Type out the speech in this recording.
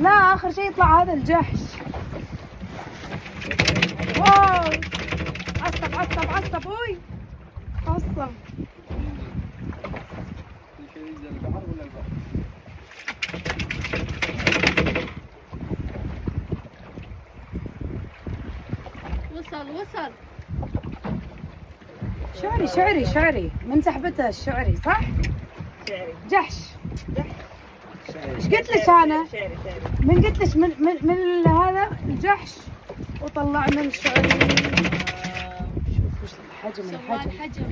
لا اخر شيء يطلع هذا الجحش. واو عصب عصب عصب. اوي عصب. وصل. شعري من سحبته الشعري صح؟ شعري. جحش. ايش قلت لك انا؟ من قلت لك من هذا الجحش وطلعنا الشعري. شوف وش الحجم. الحجم.